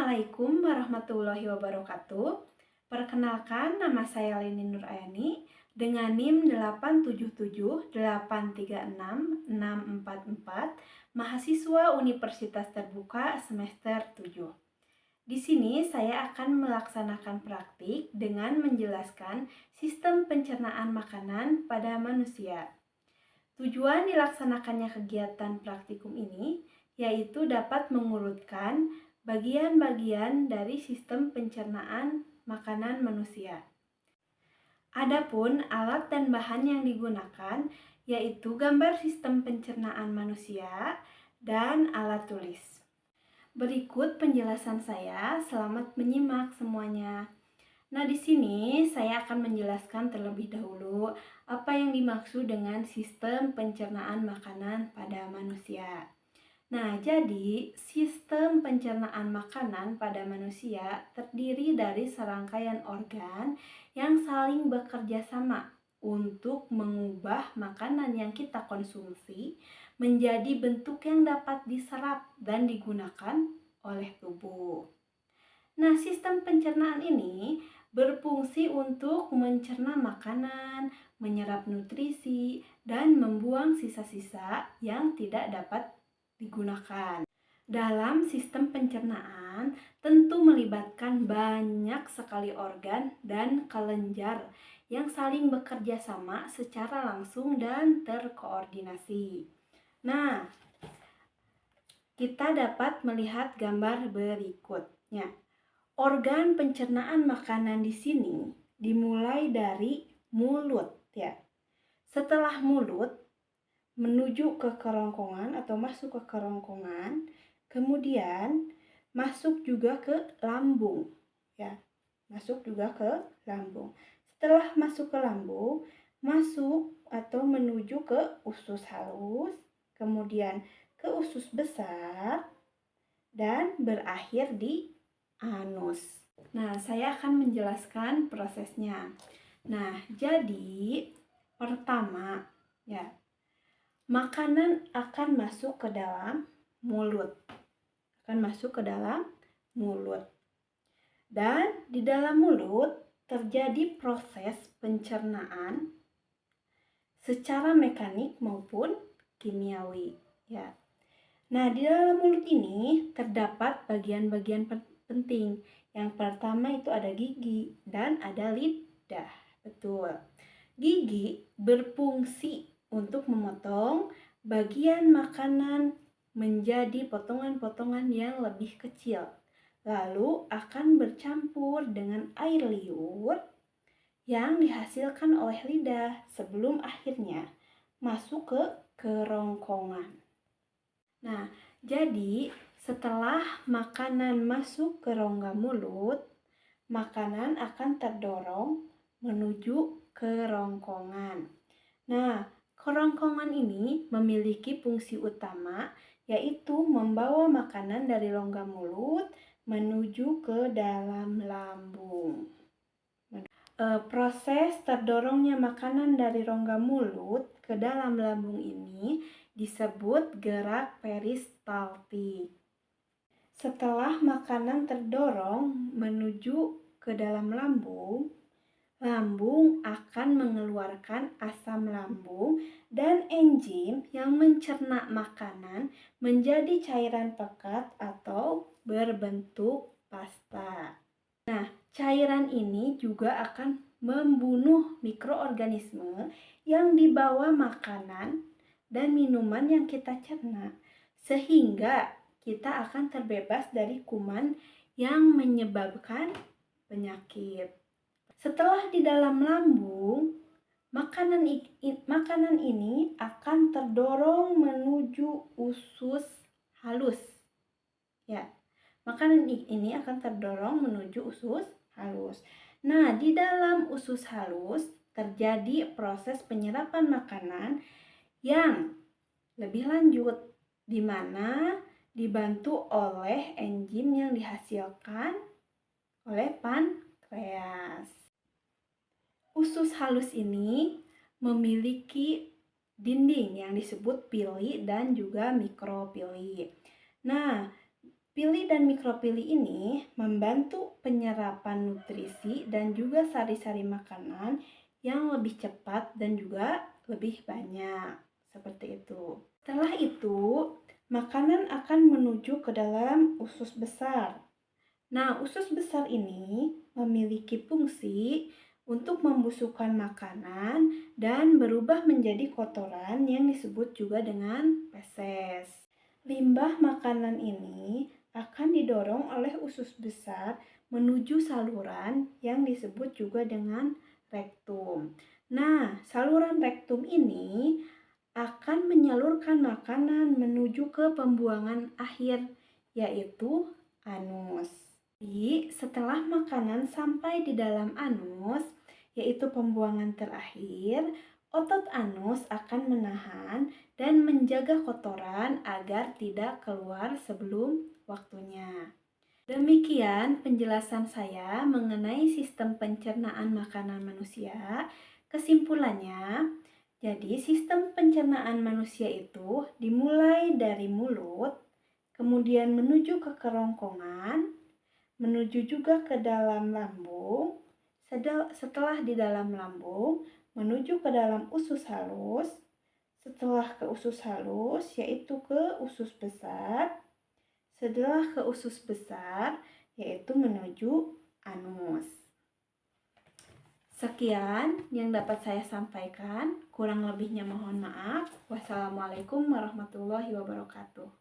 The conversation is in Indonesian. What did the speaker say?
Assalamualaikum warahmatullahi wabarakatuh. Perkenalkan, nama saya Leni Nurayani dengan NIM 877836644, mahasiswa Universitas Terbuka semester 7. Di sini saya akan melaksanakan praktik dengan menjelaskan sistem pencernaan makanan pada manusia. Tujuan dilaksanakannya kegiatan praktikum ini yaitu dapat mengurutkan bagian-bagian dari sistem pencernaan makanan manusia. Adapun alat dan bahan yang digunakan yaitu gambar sistem pencernaan manusia dan alat tulis. Berikut penjelasan saya, selamat menyimak semuanya. Nah, di sini saya akan menjelaskan terlebih dahulu apa yang dimaksud dengan sistem pencernaan makanan pada manusia. Nah, jadi sistem pencernaan makanan pada manusia terdiri dari serangkaian organ yang saling bekerja sama untuk mengubah makanan yang kita konsumsi menjadi bentuk yang dapat diserap dan digunakan oleh tubuh. Nah, sistem pencernaan ini berfungsi untuk mencerna makanan, menyerap nutrisi, dan membuang sisa-sisa yang tidak dapat digunakan. Dalam sistem pencernaan tentu melibatkan banyak sekali organ dan kelenjar yang saling bekerja sama secara langsung dan terkoordinasi. Nah, kita dapat melihat gambar berikutnya. Organ pencernaan makanan di sini dimulai dari mulut ya. Setelah mulut menuju ke kerongkongan atau masuk ke kerongkongan, kemudian masuk juga ke lambung ya. Masuk juga ke lambung. Setelah masuk ke lambung, masuk atau menuju ke usus halus, kemudian ke usus besar dan berakhir di anus. Nah, saya akan menjelaskan prosesnya. Nah, jadi pertama ya, makanan akan masuk ke dalam mulut. Akan masuk ke dalam mulut. Dan di dalam mulut terjadi proses pencernaan secara mekanik maupun kimiawi ya. Nah, di dalam mulut ini terdapat bagian-bagian penting. Yang pertama itu ada gigi dan ada lidah. Betul. Gigi berfungsi untuk memotong bagian makanan menjadi potongan-potongan yang lebih kecil. Lalu akan bercampur dengan air liur yang dihasilkan oleh lidah sebelum akhirnya masuk ke kerongkongan. Nah, jadi setelah makanan masuk ke rongga mulut, makanan akan terdorong menuju kerongkongan. Nah, kerongkongan ini memiliki fungsi utama yaitu membawa makanan dari rongga mulut menuju ke dalam lambung. Proses terdorongnya makanan dari rongga mulut ke dalam lambung ini disebut gerak peristaltik. Setelah makanan terdorong menuju ke dalam lambung, lambung akan mengeluarkan asam lambung dan enzim yang mencerna makanan menjadi cairan pekat atau berbentuk pasta. Nah, cairan ini juga akan membunuh mikroorganisme yang dibawa makanan dan minuman yang kita cerna, sehingga kita akan terbebas dari kuman yang menyebabkan penyakit. Setelah di dalam lambung, makanan ini akan terdorong menuju usus halus. Ya, makanan ini akan terdorong menuju usus halus. Nah, di dalam usus halus terjadi proses penyerapan makanan yang lebih lanjut, di mana dibantu oleh enzim yang dihasilkan oleh pankreas. Usus halus ini memiliki dinding yang disebut pili dan juga mikropili. Nah, Pili dan mikropili ini membantu penyerapan nutrisi dan juga sari-sari makanan yang lebih cepat dan juga lebih banyak. Seperti itu. Setelah itu, makanan akan menuju ke dalam usus besar. Nah, usus besar ini memiliki fungsi untuk membusukkan makanan dan berubah menjadi kotoran yang disebut juga dengan feses. Limbah makanan ini akan didorong oleh usus besar menuju saluran yang disebut juga dengan rektum. Nah, saluran rektum ini akan menyalurkan makanan menuju ke pembuangan akhir, yaitu anus. Jadi, setelah makanan sampai di dalam anus, yaitu pembuangan terakhir, otot anus akan menahan dan menjaga kotoran agar tidak keluar sebelum waktunya. Demikian penjelasan saya mengenai sistem pencernaan makanan manusia. Kesimpulannya, jadi sistem pencernaan manusia itu dimulai dari mulut, kemudian menuju ke kerongkongan, menuju juga ke dalam lambung, setelah di dalam lambung, menuju ke dalam usus halus, setelah ke usus halus, yaitu ke usus besar, setelah ke usus besar, yaitu menuju anus. Sekian yang dapat saya sampaikan, kurang lebihnya mohon maaf. Wassalamualaikum warahmatullahi wabarakatuh.